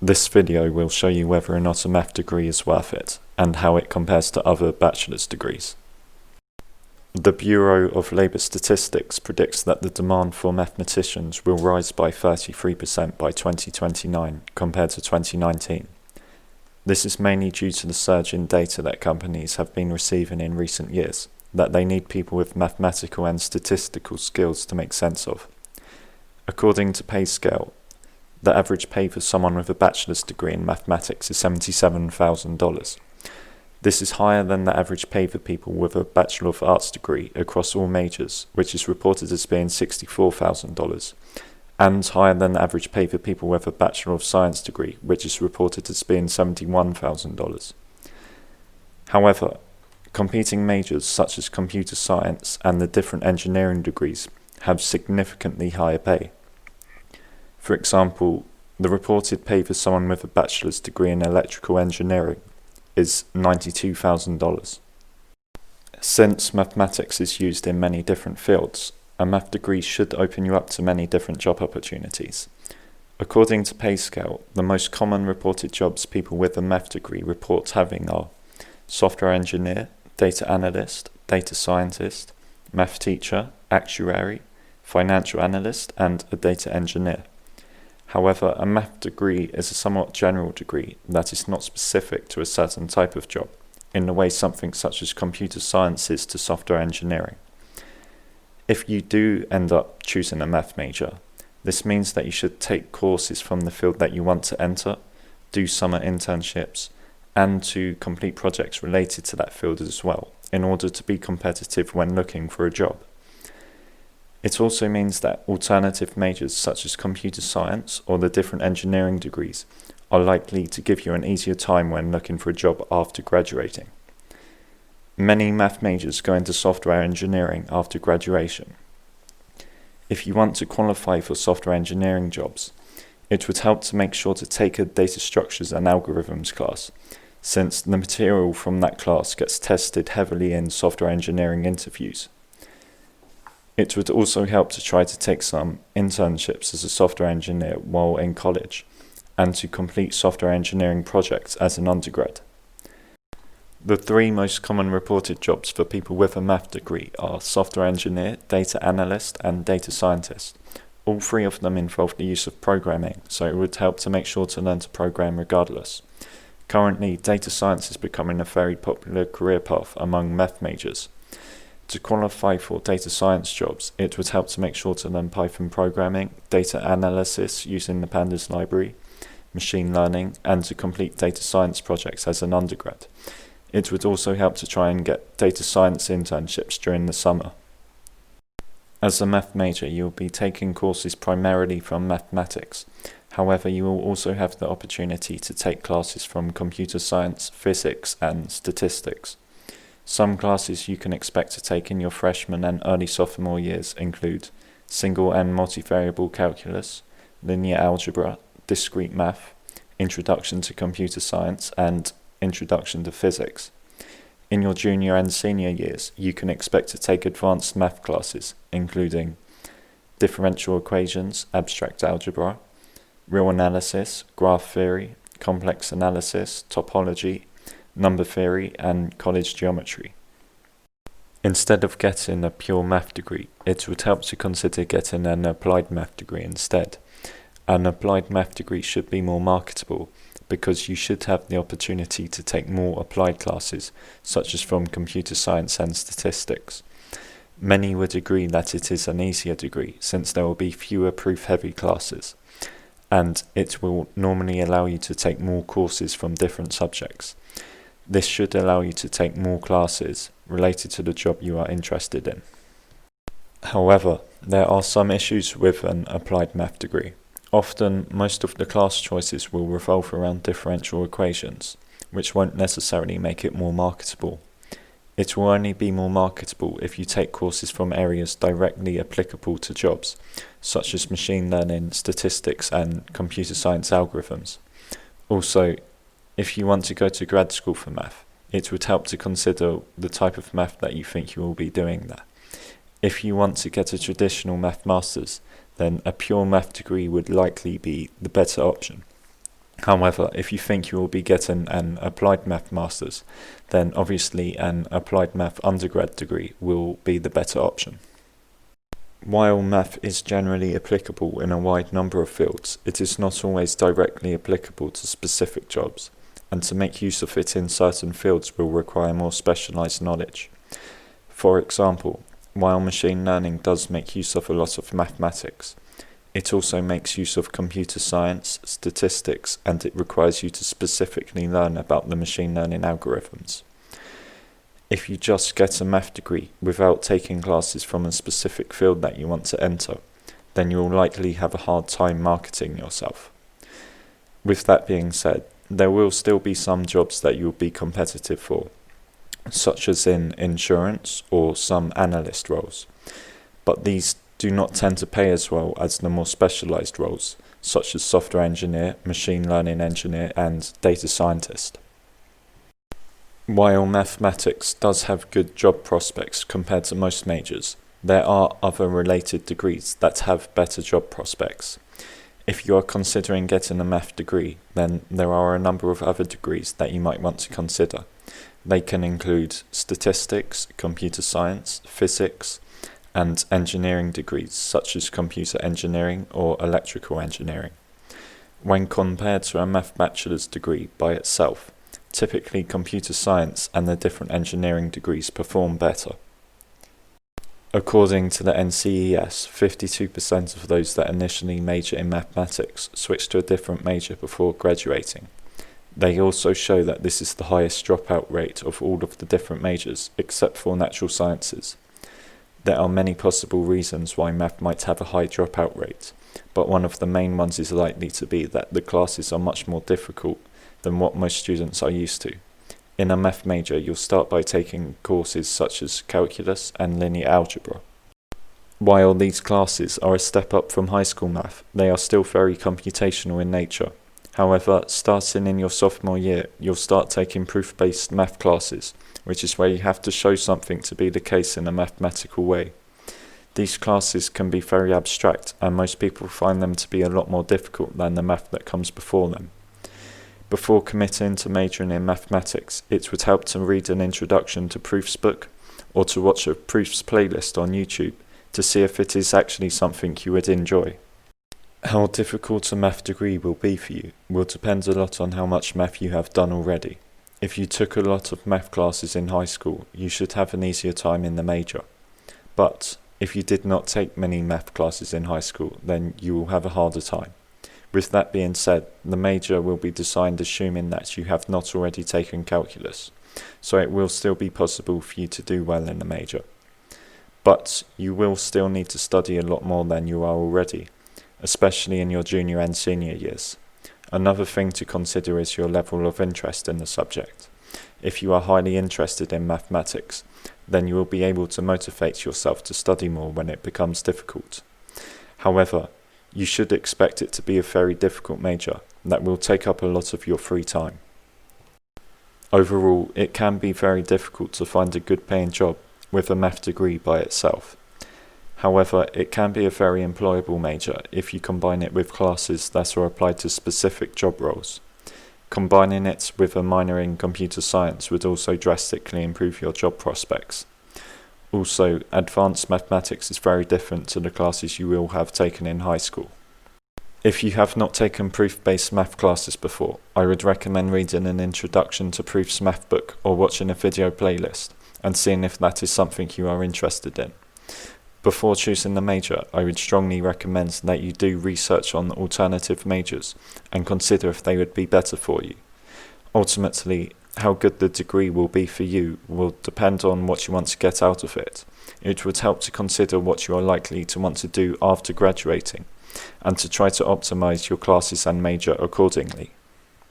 This video will show you whether or not a math degree is worth it, and how it compares to other bachelor's degrees. The Bureau of Labour Statistics predicts that the demand for mathematicians will rise by 33% by 2029 compared to 2019. This is mainly due to the surge in data that companies have been receiving in recent years, that they need people with mathematical and statistical skills to make sense of. According to PayScale, the average pay for someone with a bachelor's degree in mathematics is $77,000. This is higher than the average pay for people with a Bachelor of Arts degree across all majors, which is reported as being $64,000, and higher than the average pay for people with a Bachelor of Science degree, which is reported as being $71,000. However, competing majors such as computer science and the different engineering degrees have significantly higher pay. For example, the reported pay for someone with a bachelor's degree in electrical engineering is $92,000. Since mathematics is used in many different fields, a math degree should open you up to many different job opportunities. According to PayScale, the most common reported jobs people with a math degree report having are software engineer, data analyst, data scientist, math teacher, actuary, financial analyst, and a data engineer. However, a math degree is a somewhat general degree that is not specific to a certain type of job, in the way something such as computer science is to software engineering. If you do end up choosing a math major, this means that you should take courses from the field that you want to enter, do summer internships, and to complete projects related to that field as well, in order to be competitive when looking for a job. It also means that alternative majors such as computer science or the different engineering degrees are likely to give you an easier time when looking for a job after graduating. Many math majors go into software engineering after graduation. If you want to qualify for software engineering jobs, it would help to make sure to take a data structures and algorithms class, since the material from that class gets tested heavily in software engineering interviews. It would also help to try to take some internships as a software engineer while in college, and to complete software engineering projects as an undergrad. The three most common reported jobs for people with a math degree are software engineer, data analyst, and data scientist. All three of them involve the use of programming, so it would help to make sure to learn to program regardless. Currently, data science is becoming a very popular career path among math majors. To qualify for data science jobs, it would help to make sure to learn Python programming, data analysis using the Pandas library, machine learning, and to complete data science projects as an undergrad. It would also help to try and get data science internships during the summer. As a math major, you will be taking courses primarily from mathematics. However, you will also have the opportunity to take classes from computer science, physics, and statistics. Some classes you can expect to take in your freshman and early sophomore years include single and multivariable calculus, linear algebra, discrete math, introduction to computer science, and introduction to physics. In your junior and senior years, you can expect to take advanced math classes, including differential equations, abstract algebra, real analysis, graph theory, complex analysis, topology, number theory, and college geometry. Instead of getting a pure math degree, it would help to consider getting an applied math degree instead. An applied math degree should be more marketable because you should have the opportunity to take more applied classes, such as from computer science and statistics. Many would agree that it is an easier degree since there will be fewer proof-heavy classes, and it will normally allow you to take more courses from different subjects. This should allow you to take more classes related to the job you are interested in. However, there are some issues with an applied math degree. Often, most of the class choices will revolve around differential equations, which won't necessarily make it more marketable. It will only be more marketable if you take courses from areas directly applicable to jobs, such as machine learning, statistics, and computer science algorithms. Also, if you want to go to grad school for math, it would help to consider the type of math that you think you will be doing there. If you want to get a traditional math master's, then a pure math degree would likely be the better option. However, if you think you will be getting an applied math master's, then obviously an applied math undergrad degree will be the better option. While math is generally applicable in a wide number of fields, it is not always directly applicable to specific jobs, and to make use of it in certain fields will require more specialized knowledge. For example, while machine learning does make use of a lot of mathematics, it also makes use of computer science, statistics, and it requires you to specifically learn about the machine learning algorithms. If you just get a math degree without taking classes from a specific field that you want to enter, then you will likely have a hard time marketing yourself. With that being said, there will still be some jobs that you will be competitive for, such as in insurance or some analyst roles, but these do not tend to pay as well as the more specialized roles, such as software engineer, machine learning engineer, and data scientist. While mathematics does have good job prospects compared to most majors, there are other related degrees that have better job prospects. If you are considering getting a math degree, then there are a number of other degrees that you might want to consider. They can include statistics, computer science, physics, and engineering degrees such as computer engineering or electrical engineering. When compared to a math bachelor's degree by itself, typically computer science and the different engineering degrees perform better. According to the NCES, 52% of those that initially major in mathematics switch to a different major before graduating. They also show that this is the highest dropout rate of all of the different majors, except for natural sciences. There are many possible reasons why math might have a high dropout rate, but one of the main ones is likely to be that the classes are much more difficult than what most students are used to. In a math major, you'll start by taking courses such as calculus and linear algebra. While these classes are a step up from high school math, they are still very computational in nature. However, starting in your sophomore year, you'll start taking proof-based math classes, which is where you have to show something to be the case in a mathematical way. These classes can be very abstract, and most people find them to be a lot more difficult than the math that comes before them. Before committing to majoring in mathematics, it would help to read an introduction to proofs book, or to watch a proofs playlist on YouTube to see if it is actually something you would enjoy. How difficult a math degree will be for you will depend a lot on how much math you have done already. If you took a lot of math classes in high school, you should have an easier time in the major. But if you did not take many math classes in high school, then you will have a harder time. With that being said, the major will be designed assuming that you have not already taken calculus, so it will still be possible for you to do well in the major. But you will still need to study a lot more than you are already, especially in your junior and senior years. Another thing to consider is your level of interest in the subject. If you are highly interested in mathematics, then you will be able to motivate yourself to study more when it becomes difficult. However, you should expect it to be a very difficult major that will take up a lot of your free time. Overall, it can be very difficult to find a good paying job with a math degree by itself. However, it can be a very employable major if you combine it with classes that are applied to specific job roles. Combining it with a minor in computer science would also drastically improve your job prospects. Also, advanced mathematics is very different to the classes you will have taken in high school. If you have not taken proof-based math classes before, I would recommend reading an introduction to proofs math book or watching a video playlist and seeing if that is something you are interested in. Before choosing the major, I would strongly recommend that you do research on alternative majors and consider if they would be better for you. Ultimately, how good the degree will be for you will depend on what you want to get out of it. It would help to consider what you are likely to want to do after graduating, and to try to optimize your classes and major accordingly.